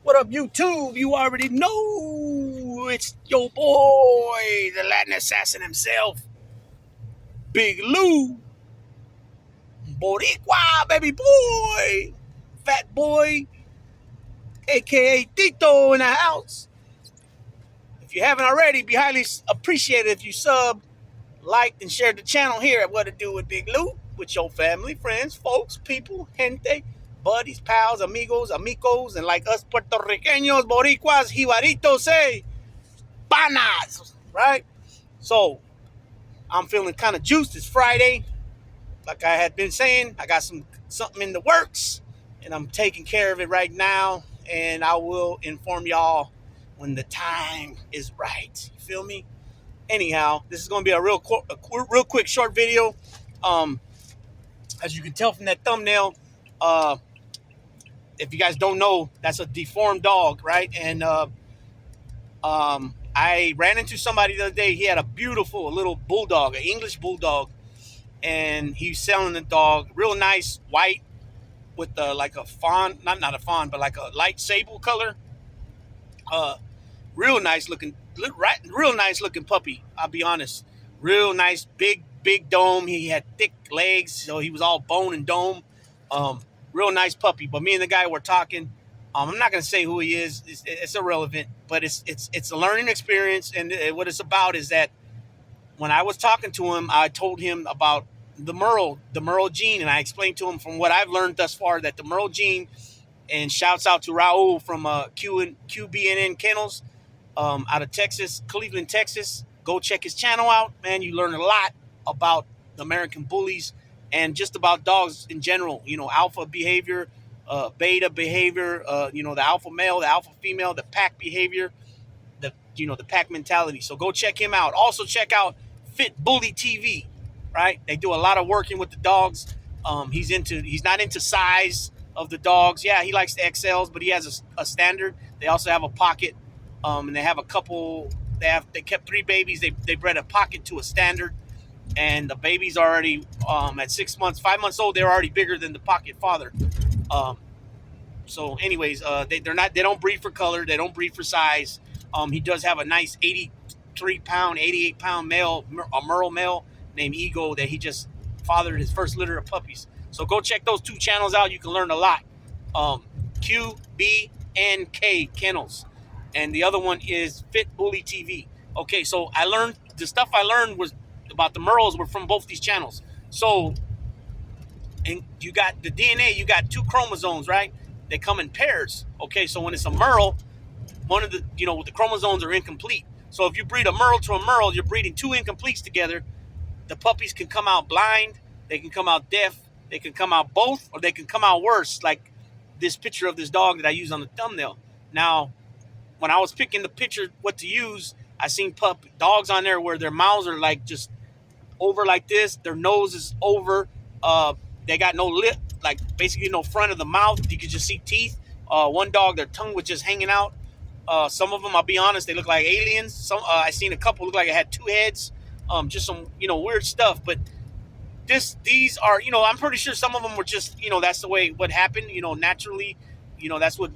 What up, YouTube? You already know it's your boy, the Latin assassin himself, Big Lou, Boricua, baby boy, Fat Boy, aka Tito in the house. If you haven't already, be highly appreciated if you sub, liked, and shared the channel here at What to Do with Big Lou with your family, friends, folks, people, gente, buddies, pals, amigos, amicos, and like us Puertorriqueños, Boricuas, Jibaritos say, panas, right? So I'm feeling kind of juiced. It's Friday. Like I had been saying, I got something in the works, and I'm taking care of it right now. And I will inform y'all when the time is right. You feel me? Anyhow, this is going to be a real quick, short video. Um, as you can tell from that thumbnail, uh, if you guys don't know, that's a deformed dog, right? And I ran into somebody the other day. He had a beautiful little bulldog, an English bulldog, and he's selling the dog, real nice, white with like a fawn, not a fawn, but like a light sable color. Uh, real nice looking, real nice looking puppy. I'll be honest, real nice, big dome. He had thick legs, so he was all bone and dome. Um, Real nice puppy. But me and the guy were talking. I'm not gonna say who he is. It's irrelevant, but it's a learning experience, and what it's about is that when I was talking to him, I told him about the Merle gene, and I explained to him from what I've learned thus far that the Merle gene, and shouts out to Raul from QBNN Kennels out of Texas, Cleveland, Texas. Go check his channel out, man. You learn a lot about American bullies and just about dogs in general. You know, alpha behavior, beta behavior. The alpha male, the alpha female, the pack behavior, the pack mentality. So go check him out. Also check out Fit Bully TV. Right, they do a lot of working with the dogs. He's not into size of the dogs. Yeah, he likes the XLs, but he has a standard. They also have a pocket, and they have a couple. They kept 3 babies. They bred a pocket to a standard, and the babies already at 6 months, 5 months old. They're already bigger than the pocket father. Um, so, anyways, they don't breed for color. They don't breed for size. He does have a nice 83-pound, 88-pound male, a Merle male named Ego that he just fathered his first litter of puppies. So go check those 2 channels out. You can learn a lot. QBNK Kennels, and the other one is Fit Bully TV. Okay, so the stuff I learned was about the Merles were from both these channels. So, and you got the DNA, you got 2 chromosomes, right? They come in pairs. Okay, so when it's a Merle, one of the chromosomes are incomplete. So if you breed a Merle to a Merle, you're breeding 2 incompletes together. The puppies can come out blind, they can come out deaf, they can come out both, or they can come out worse, like this picture of this dog that I use on the thumbnail. Now, when I was picking the picture, what to use, I seen dogs on there where their mouths are like just over like this, their nose is over, they got no lip, like basically no front of the mouth. You could just see teeth. One dog, their tongue was just hanging out. Some of them, I'll be honest, they look like aliens. I seen a couple look like it had 2 heads. Just some, weird stuff. But these are, I'm pretty sure some of them were just, that's the way what happened, naturally, that's what,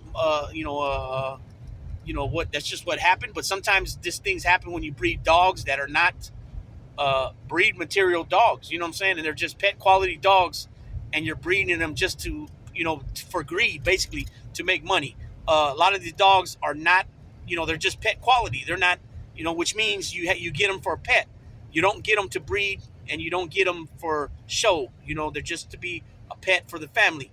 that's just what happened. But sometimes these things happen when you breed dogs that are not breed material dogs, you know what I'm saying? And they're just pet quality dogs, and you're breeding them just to, for greed, basically, to make money. A lot of these dogs are not, they're just pet quality. They're not, which means you get them for a pet. You don't get them to breed, and you don't get them for show. They're just to be a pet for the family.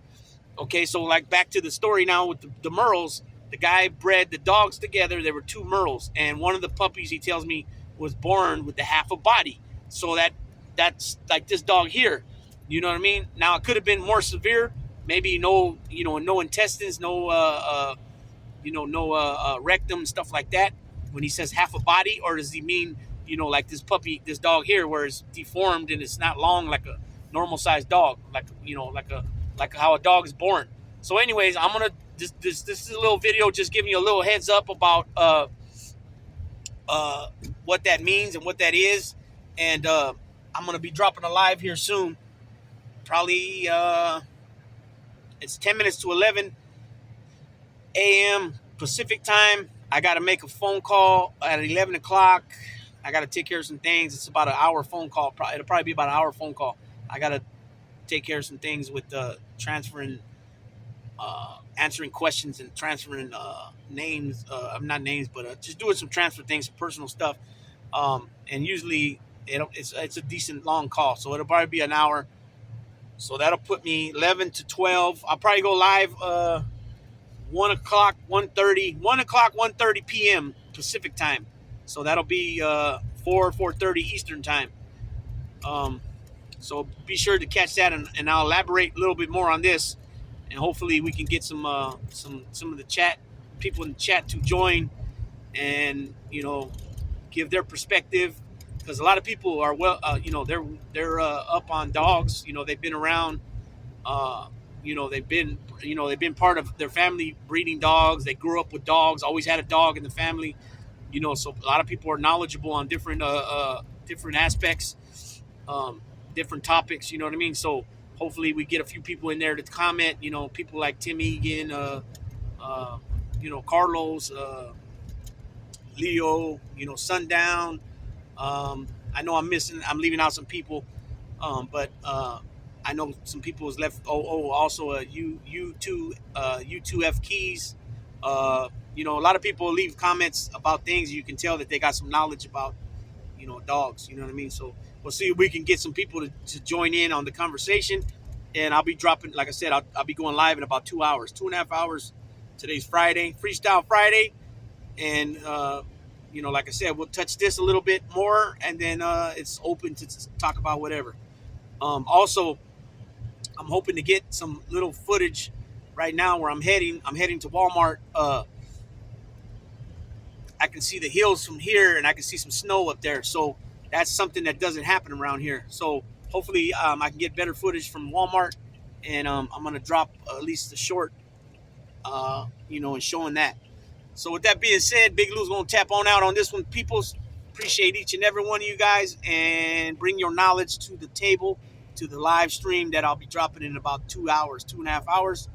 Okay, so like back to the story now with the Merles. The guy bred the dogs together. There were 2 Merles, and one of the puppies, he tells me, was born with the half a body. So that's like this dog here. You know what I mean? Now it could have been more severe. Maybe no intestines, no rectum, stuff like that. When he says half a body, or does he mean like this dog here, where it's deformed and it's not long like a normal sized dog, like how a dog is born. So, anyways, I'm gonna this is a little video just giving you a little heads up about what that means and what that is, and I'm gonna be dropping a live here soon. Probably it's 10 minutes to 11 a.m. Pacific time, I got to make a phone call at 11 o'clock. I got to take care of some things. It's about an hour phone call. It'll probably be about an hour phone call. I got to take care of some things with transferring, answering questions and transferring names. I'm not names, but just doing some transfer things, personal stuff. And usually it's a decent long call, so it'll probably be an hour. So that'll put me 11 to 12. I'll probably go live 1 o'clock, 1:30 p.m. Pacific time. So that'll be 4:30 Eastern time. Um, so be sure to catch that, and I'll elaborate a little bit more on this, and hopefully we can get some of the chat people in the chat to join, and give their perspective, because a lot of people are they're up on dogs. They've been around. Uh, they've been part of their family breeding dogs. They grew up with dogs. Always had a dog in the family. So a lot of people are knowledgeable on different aspects, um, different topics. You know what I mean? So hopefully we get a few people in there to comment. People like Tim Egan, uh, Carlos, Leo. Sundown. I know I'm leaving out some people, but I know some people has left. Also U2F Keys. A lot of people leave comments about things. You can tell that they got some knowledge about dogs. You know what I mean? So we'll see if we can get some people to join in on the conversation. And I'll be dropping, like I said, I'll be going live in about 2 hours, 2.5 hours. Today's Friday, Freestyle Friday, and like I said, we'll touch this a little bit more, and then it's open to talk about whatever. Also, I'm hoping to get some little footage right now where I'm heading. I'm heading to Walmart. I can see the hills from here, and I can see some snow up there. So that's something that doesn't happen around here. So hopefully, I can get better footage from Walmart, and I'm gonna drop at least a short, and showing that. So with that being said, Big Lou's gonna tap on out on this one. Peoples, appreciate each and every one of you guys, and bring your knowledge to the table, to the live stream that I'll be dropping in about 2 hours, 2.5 hours.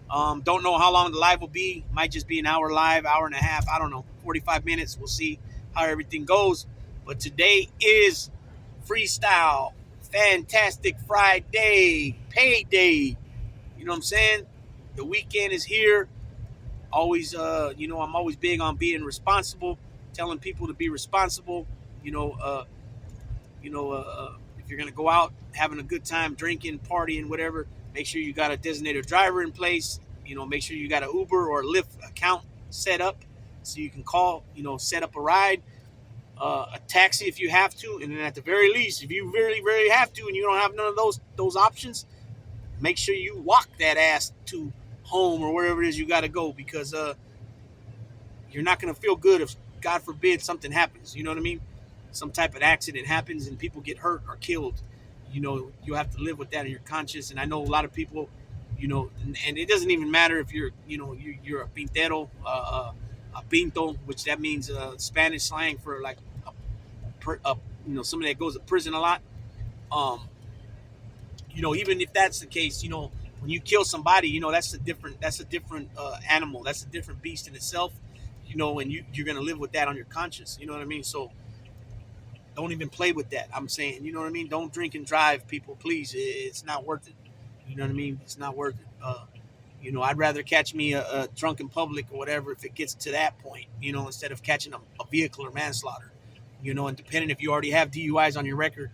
Don't know how long the live will be. Might just be an hour live, hour and a half. I don't know, 45 minutes. We'll see how everything goes. But today is Freestyle Fantastic Friday, payday. You know what I'm saying? The weekend is here. Always, I'm always big on being responsible, telling people to be responsible. You know, uh, if you're gonna go out having a good time, drinking, partying, whatever, make sure you got a designated driver in place. Make sure you got an Uber or Lyft account set up so you can call. Set up a ride, a taxi if you have to, and then at the very least, if you really, really have to, and you don't have none of those options, make sure you walk that ass to home or wherever it is you got to go, because you're not going to feel good if, God forbid, something happens. You know what I mean? Some type of accident happens and people get hurt or killed. You have to live with that in your conscience. And I know a lot of people, and it doesn't even matter if you're a pintero, a pinto, which that means Spanish slang for like somebody that goes to prison a lot. Um, Even if that's the case, when you kill somebody, that's a different animal. That's a different beast in itself. And you're gonna live with that on your conscience. You know what I mean? So don't even play with that. I'm saying, you know what I mean? Don't drink and drive, people. Please, it's not worth it. You know what I mean? It's not worth it. I'd rather catch me a drunk in public or whatever if it gets to that point. Instead of catching a vehicle or manslaughter. And depending if you already have DUIs on your record,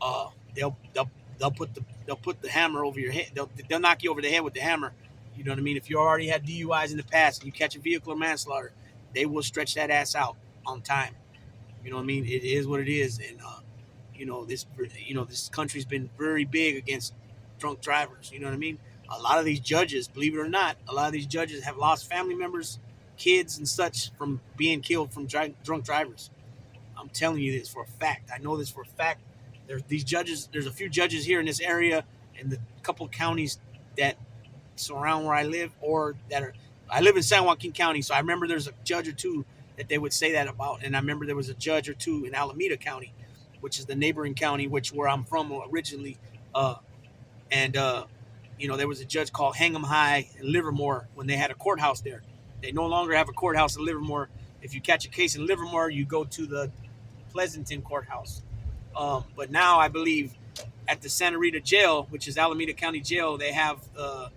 uh, they'll they'll they'll put the hammer over your head. They'll knock you over the head with the hammer. You know what I mean? If you already had DUIs in the past and you catch a vehicle or manslaughter, they will stretch that ass out on time. You know what I mean? It is what it is, and this country's been very big against drunk drivers. You know what I mean? A lot of these judges, believe it or not, a lot of these judges have lost family members, kids, and such from being killed from drunk drivers. I'm telling you this for a fact. I know this for a fact. There's a few judges here in this area, in the couple of counties that surround where I live, or that are. I live in San Joaquin County, so I remember there's a judge or two that they would say that about, and I remember there was a judge or two in Alameda County, which is the neighboring county, where I'm from originally, and there was a judge called Hang'em High in Livermore when they had a courthouse there. They no longer have a courthouse in Livermore. If you catch a case in Livermore, you go to the Pleasanton courthouse. But now I believe at the Santa Rita jail, which is Alameda County Jail, they have the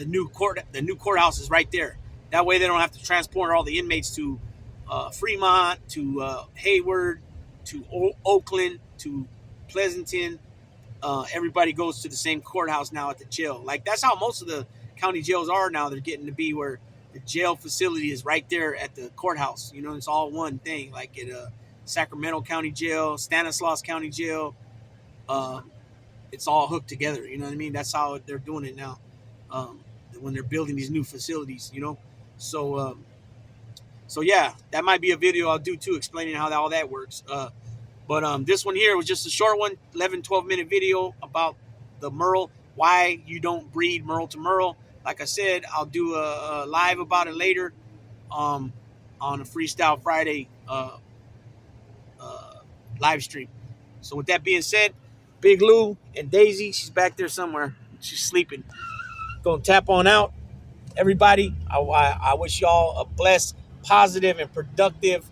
new courthouse is right there. That way they don't have to transport all the inmates to Fremont, to Hayward, to Oakland, to Pleasanton. Everybody goes to the same courthouse now at the jail. Like that's how most of the county jails are now. They're getting to be where the jail facility is right there at the courthouse. You know, it's all one thing. Like at Sacramento County Jail, Stanislaus County Jail, um, it's all hooked together. You know what I mean? That's how they're doing it now. Um, when they're building these new facilities, you know. So, so yeah, that might be a video I'll do too, explaining how all that works. But this one here was just a short one, 11, 12-minute video about the Merle, why you don't breed Merle to Merle. Like I said, I'll do a live about it later um, on a Freestyle Friday uh, live stream. So with that being said, Big Lou and Daisy, she's back there somewhere. She's sleeping. Gonna tap on out. Everybody, I wish y'all a blessed, positive, and productive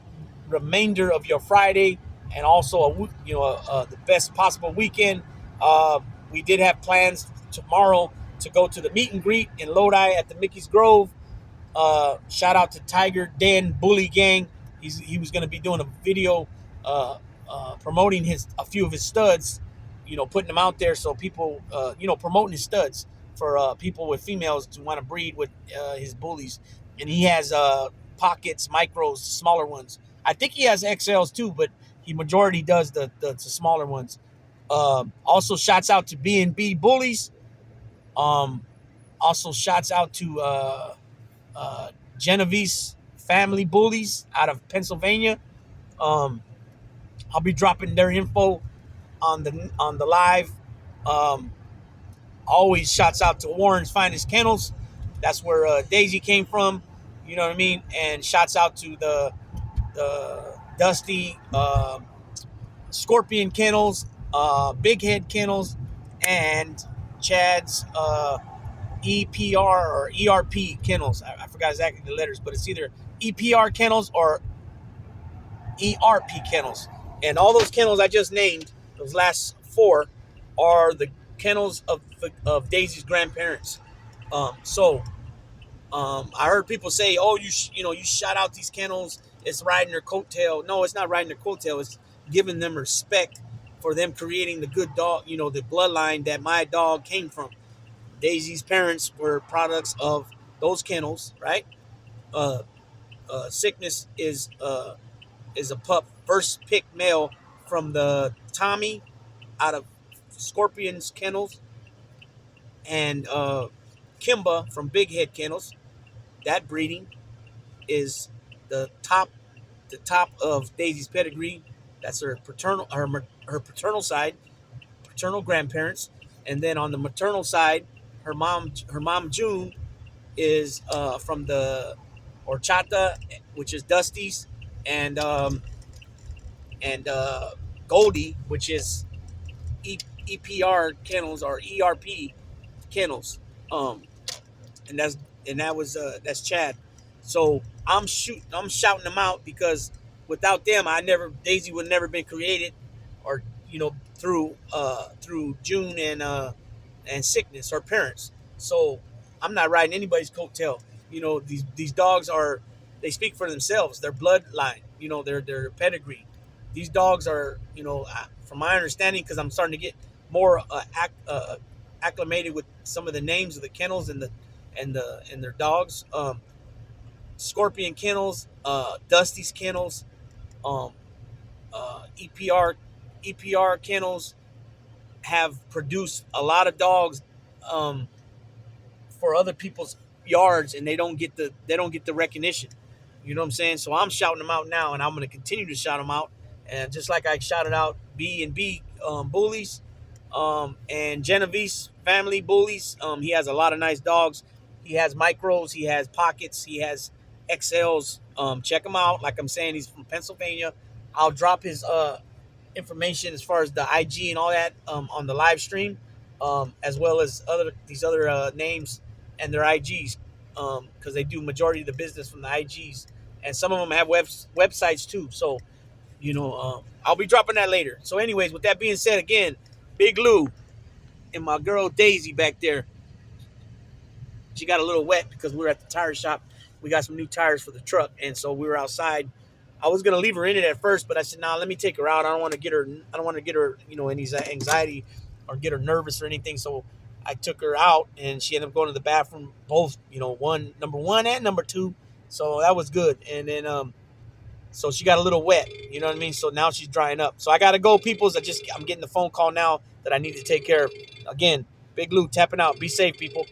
remainder of your Friday, and also the best possible weekend. Uh, we did have plans tomorrow to go to the meet and greet in Lodi at the Mickey's Grove. Shout out to Tiger Den Bully Gang. He was going to be doing a video promoting a few of his studs, putting them out there so people, promoting his studs for people with females to want to breed with his bullies. And he has pockets, micros, smaller ones. I think he has XLs too, but he majority does the smaller ones. Also, shouts out to B&B Bullies. Also, shouts out to Genovese Family Bullies out of Pennsylvania. Um, I'll be dropping their info on the live. Um, Always shouts out to Warren's Finest Kennels. That's where Daisy came from. You know what I mean? And shouts out to the Dusty Scorpion Kennels, Big Head Kennels, and Chad's EPR or ERP Kennels. I forgot exactly the letters, but it's either EPR Kennels or ERP Kennels. And all those kennels I just named, those last four, are the kennels of Daisy's grandparents. I heard people say, "Oh, you shout out these kennels. It's riding their coattail." No, it's not riding their coattail. It's giving them respect for them creating the good dog, the bloodline that my dog came from. Daisy's parents were products of those kennels, right? Sickness is a pup, first pick male from the Tommy out of Scorpion's Kennels, and Kimba from Big Head Kennels. That breeding is the top of Daisy's pedigree. That's her paternal side, paternal grandparents, and then on the maternal side, her mom June is from the Horchata, which is Dusty's, and Goldie, which is EPR Kennels or ERP Kennels. Um, and that's Chad. So I'm shouting them out because without them, Daisy would never been created, or through June and Sickness, her parents. So I'm not riding anybody's coattail. These dogs they speak for themselves. Their bloodline, their pedigree. These dogs are, from my understanding, because I'm starting to get more acclimated with some of the names of the kennels and their dogs. Scorpion Kennels, Dusty's Kennels, um, EPR Kennels have produced a lot of dogs um, for other people's yards, and they don't get the recognition. You know what I'm saying? So I'm shouting them out now, and I'm going to continue to shout them out. And just like I shouted out B&B Bullies and Genovese Family Bullies, he has a lot of nice dogs. He has micros, he has pockets, he has XLs. Check him out. Like I'm saying, he's from Pennsylvania. I'll drop his information as far as the IG and all that on the live stream, as well as these other names and their IGs, because they do majority of the business from the IGs, and some of them have websites too. So I'll be dropping that later. So, anyways, with that being said, again, Big Lou and my girl Daisy back there, she got a little wet because we were at the tire shop. We got some new tires for the truck, and so we were outside. I was gonna leave her in it at first, but I said, "Nah, let me take her out. I don't want to get her. I don't want to get her, any anxiety or get her nervous or anything." So I took her out, and she ended up going to the bathroom. Both, number one and number two. So that was good. And then, so she got a little wet. You know what I mean? So now she's drying up. So I gotta go, peoples. I'm getting the phone call now that I need to take care of. Again, Big Lou tapping out. Be safe, people.